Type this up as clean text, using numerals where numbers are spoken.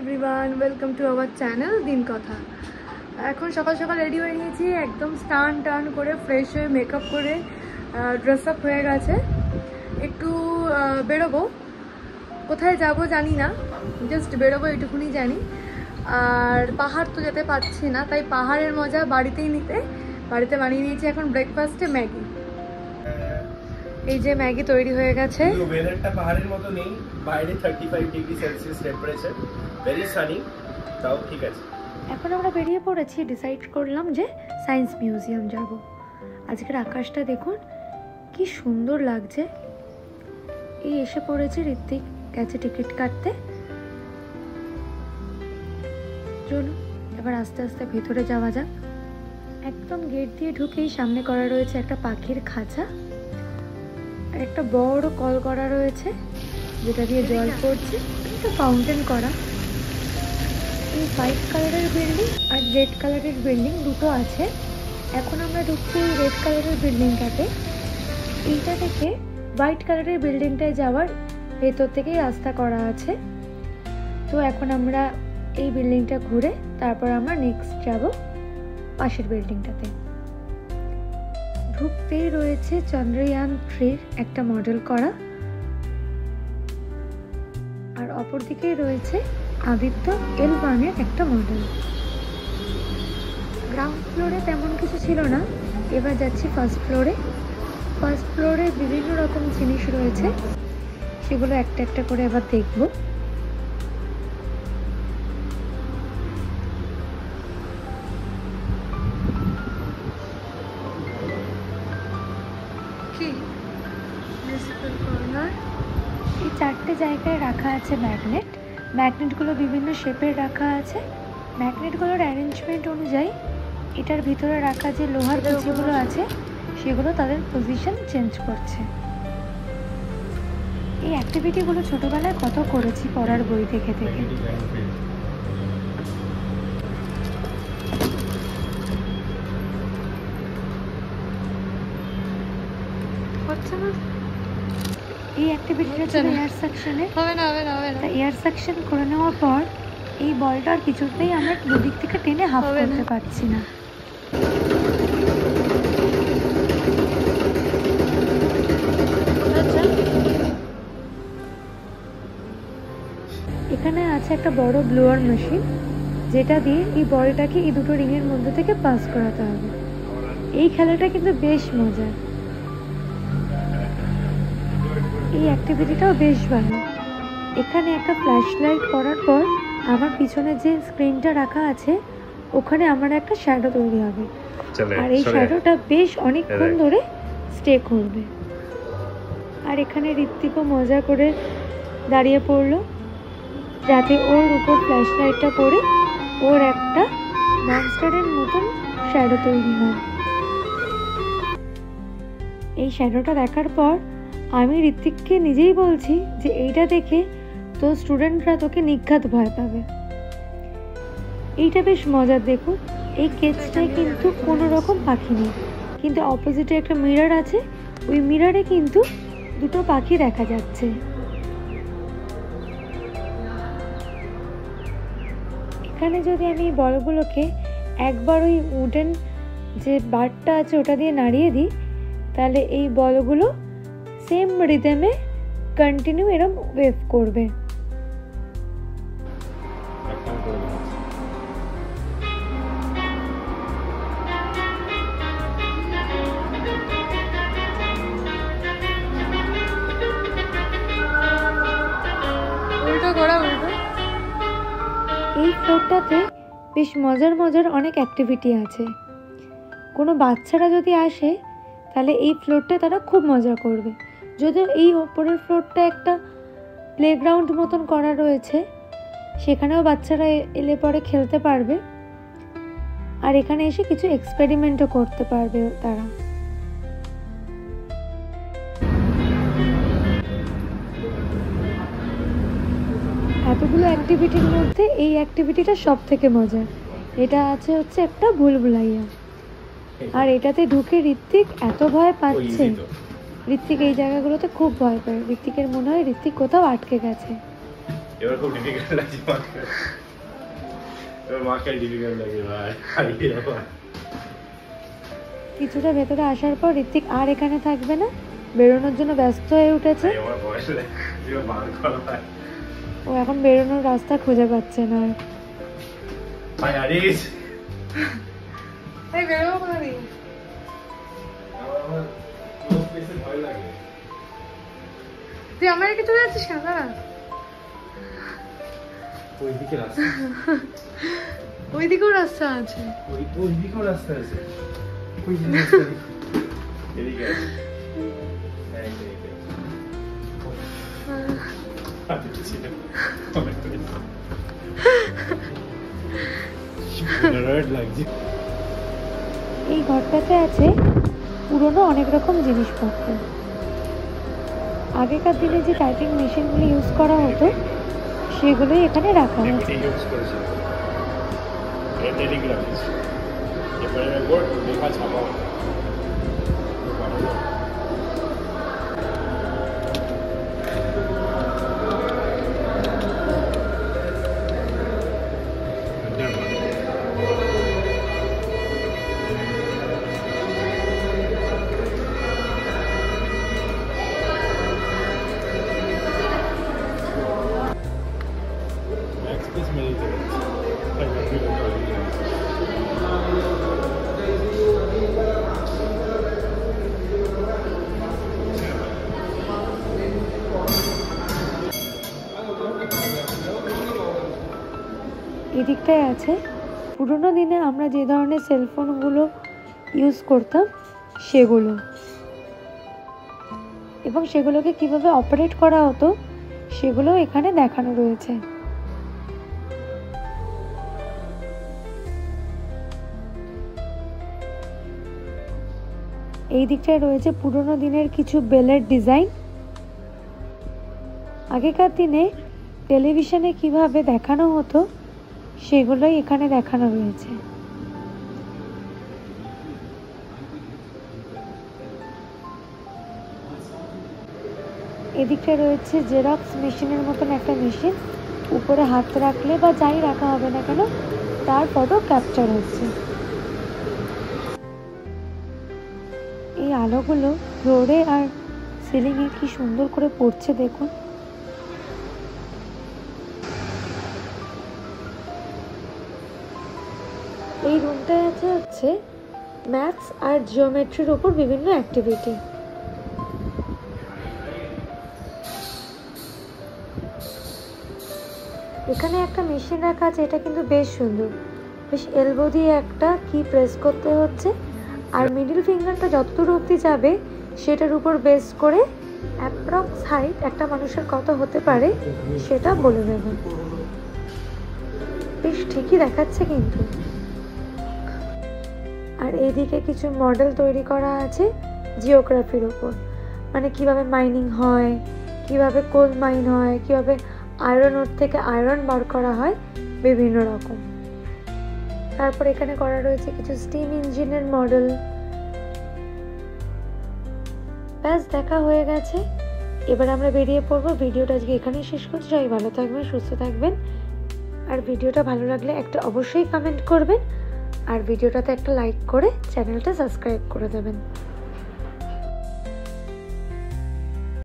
Everyone, welcome to our channel দিন কথা। এখন সকাল সকাল রেডি হয়ে নিয়েছি, একদম স্নান টান করে ফ্রেশ হয়ে মেকআপ করে ড্রেস আপ হয়ে গেছে। একটু বেরোবো, কোথায় যাব জানি না, জাস্ট বেরোবো এটুকুনি জানি। আর পাহাড় তো যেতে পারছি না, তাই পাহাড়ের মজা বাড়িতেই নিতে বাড়িতে বানিয়ে নিয়েছি এখন ব্রেকফাস্টে ম্যাগি। এই যে ম্যাগি তৈরি হয়ে গেছে। ওয়েদারটা পাহাড়ের মতো নেই, বাইরে 35 degree Celsius temperature, very Sunny, তাও ঠিক আছে। এখন আমরা বেরিয়ে পড়েছি, ডিসাইড করলাম যে সায়েন্স মিউজিয়াম যাব। আজকের আকাশটা দেখুন কি সুন্দর লাগছে। এই এসে পড়েছে, ঋত্বিক গেছে টিকিট কাটতে। চলো এবার আস্তে আস্তে ভেতরে যাওয়া যাক। একদম গেট দিয়ে ঢুকেই সামনে করা রয়েছে একটা পাখির খাঁচা, আর একটা বড় কল করা রয়েছে যেটা দিয়ে জল পড়ছে, একটা ফাউন্টেন করা। এই হোয়াইট কালারের বিল্ডিং আর রেড কালারের বিল্ডিং দুটো আছে। এখন আমরা ঢুকছি রেড কালারের বিল্ডিংটাতে। এইটা থেকে হোয়াইট কালারের বিল্ডিংটায় যাওয়ার ভেতর থেকেই রাস্তা করা আছে। তো এখন আমরা এই বিল্ডিংটা ঘুরে তারপর আমরা নেক্সট যাব পাশের বিল্ডিংটাতে। ঢুকতেই রয়েছে চন্দ্রয়ান 3 একটা মডেল করা, আর অপর দিকেই রয়েছে আদিত্য L1 এর একটা মডেল। গ্রাউন্ড ফ্লোরে তেমন কিছু ছিল না, এবার যাচ্ছি ফার্স্ট ফ্লোরে। ফার্স্ট ফ্লোরে বিভিন্ন রকম জিনিস রয়েছে, সেগুলো একটা একটা করে এবার দেখব। এই চারটে জায়গায় রাখা আছে ম্যাগনেট। ম্যাগনেটগুলো বিভিন্ন শেপের রাখা আছে। ম্যাগনেটগুলোর অ্যারেঞ্জমেন্ট অনুযায়ী এটার ভিতরে রাখা যে লোহার কুচিগুলো আছে সেগুলো তাদের পজিশন চেঞ্জ করছে। এই অ্যাক্টিভিটিগুলো ছোটবেলায় কত করেছি পড়ার বই থেকে থেকে। এই অ্যাক্টিভিটিটা ছিল এয়ার সেকশনে। হবে না। এয়ার সেকশন করে নেওয়ার পর এই বলটা আর কিছুতেই আমরা দুদিক থেকে টেনে হাফ করতে পারছি না। এখানে আছে একটা বড় ব্লোয়ার মেশিন, যেটা দিয়ে এই বলটাকে এই দুটো রিংয়ের মধ্যে থেকে পাস করাতে হবে। এই খেলাটা কিন্তু বেশ মজার। এই অ্যাক্টিভিটিটাও বেশ ভালো। এখানে একটা ফ্ল্যাশ লাইট করার পর আমার পিছনে যে স্ক্রিনটা রাখা আছে ওখানে আমার একটা শ্যাডো তৈরি হবে, আর এই শ্যাডোটা বেশ অনেকক্ষণ ধরে স্টে করবে। আর এখানে ঋত্বিকও মজা করে দাঁড়িয়ে পড়লো যাতে ওর উপর ফ্ল্যাশ লাইটটা পড়ে ওর একটা মনস্টারের মতন শ্যাডো তৈরি হয়। এই শ্যাডোটা দেখার পর আমি ঋত্বিককে নিজেই বলছি যে এইটা দেখে তো স্টুডেন্টরা তোকে নিঘাত ভয় পাবে। এইটা বেশ মজার। দেখুন এই কেচটায় কিন্তু কোনো রকম পাখি নেই, কিন্তু অপোজিটে একটা মিরর আছে, ওই মিররে কিন্তু দুটো পাখি দেখা যাচ্ছে। এখানে যদি আমি এই বলগুলোকে একবার ওই উডেন যে বারটা আছে ওটা দিয়ে নাড়িয়ে দিই, তাহলে এই বলগুলো সেম রিদমে কন্টিনিউ এরকম ওয়েভ করবে। এই ফ্লোরটাতে বেশ মজার অনেক অ্যাক্টিভিটি আছে। কোনো বাচ্চারা যদি আসে তাহলে এই ফ্লোরটা তারা খুব মজা করবে। যদিও এই ওপরের ফ্লোরটা একটা প্লেগ্রাউন্ড মতন করা রয়েছে, সেখানেও বাচ্চারা এলে পরে খেলতে পারবে, আর এখানে এসে কিছু এক্সপেরিমেন্টও করতে পারবে তারা। এতগুলো অ্যাক্টিভিটির মধ্যে এই অ্যাক্টিভিটিটা সব থেকে মজার। এটা আছে হচ্ছে একটা ভুলভুলাইয়া, আর এটাতে ঢুকে ঋত্বিক এত ভয় পাচ্ছে। ঋত্বিক এই জায়গাগুলোতে খুব ভয় পায়। ঋত্বিকের মনে হয় ঋত্বিক কোথাও আটকে গেছে। এবার খুব ডিফিকাল্ট লাগছে মাকে, এবার মাকে ডিফিকাল্ট লাগে ভাই, হারিয়ে যাবো। কিছুটা ভেতরে আসার পর ঋত্বিক আর এখানে থাকবে না, বেরোনোর জন্য ব্যস্ত হয়ে উঠেছে। আমার বয়স বার করা হয়। ও এখন বেরোনোর রাস্তা খুঁজে পাচ্ছে না। ভাই আরিস এই বেরোবো কোথা দিয়ে? আমার ক্লোজ প্লেসে ভয় লাগে। তুই আমার এদিকে চলে যাচ্ছিস কেন? দাঁড়া, ওইদিকে রাস্তা, ওইদিকেও রাস্তা আছে। ওইদিকেও রাস্তা আছে, ওইদিকে রাস্তা এদিকে আছে। হ্যাঁ এদিকে এই ঘরটাতে আছে পুরনো অনেক রকম জিনিসপত্র। আগেকার দিনে যে টাইপিং মেশিনগুলো ইউজ করা হতো সেগুলোই এখানে রাখা আছে। এদিকটায় আছে পুরোনো দিনে আমরা যে ধরনের সেলফোনগুলো ইউজ করতাম সেগুলো, এবং সেগুলোকে কিভাবে অপারেট করা হতো সেগুলো এখানে দেখানো রয়েছে। এই দিকটায় রয়েছে পুরোনো দিনের কিছু বেলের ডিজাইন। আগেকার দিনে টেলিভিশনে কিভাবে দেখানো হতো সেগুলোই এখানে দেখানো রয়েছে। এদিকটায় রয়েছে জেরক্স মেশিনের মতন একটা মেশিন, উপরে হাত রাখলে বা যাই রাখা হবে না কেন তার ফটো ক্যাপচার হচ্ছে। এই আলোগুলো ফ্লোরে আর সিলিংয়ে কি সুন্দর করে পড়ছে দেখুন। এই রুমটায় আছে হচ্ছে ম্যাথস আর জিওমেট্রির উপর বিভিন্ন অ্যাক্টিভিটি। এখানে একটা মেশিন রাখা আছে, এটা কিন্তু বেশ সুন্দর, বেশ এলবো দিয়ে একটা কি প্রেস করতে হচ্ছে, আর মিডল ফিঙ্গারটা যতদূর অবধি যাবে সেটার উপর বেস করে অ্যাপ্রক্স হাইট একটা মানুষের কত হতে পারে সেটা বলে দেবে। বেশ ঠিকই দেখাচ্ছে কিন্তু। আর এইদিকে কিছু মডেল তৈরি করা আছে জিওগ্রাফির উপর, মানে কিভাবে মাইনিং হয়, কিভাবে কোল মাইন হয়, কিভাবে আয়রন ওর থেকে আয়রন বার করা হয়, বিভিন্ন রকম। তারপর এখানে করা রয়েছে কিছু স্টিম ইঞ্জিনের মডেল। ব্যাস দেখা হয়ে গেছে, এবার আমরা বেরিয়ে পড়বো। ভিডিওটা আজকে এখানেই শেষ করছি। সবাই ভালো থাকবেন, সুস্থ থাকবেন, আর ভিডিওটা ভালো লাগলে একটা অবশ্যই কমেন্ট করবেন, আর ভিডিওটাতে একটা লাইক করে চ্যানেলটা সাবস্ক্রাইব করে দেবেন।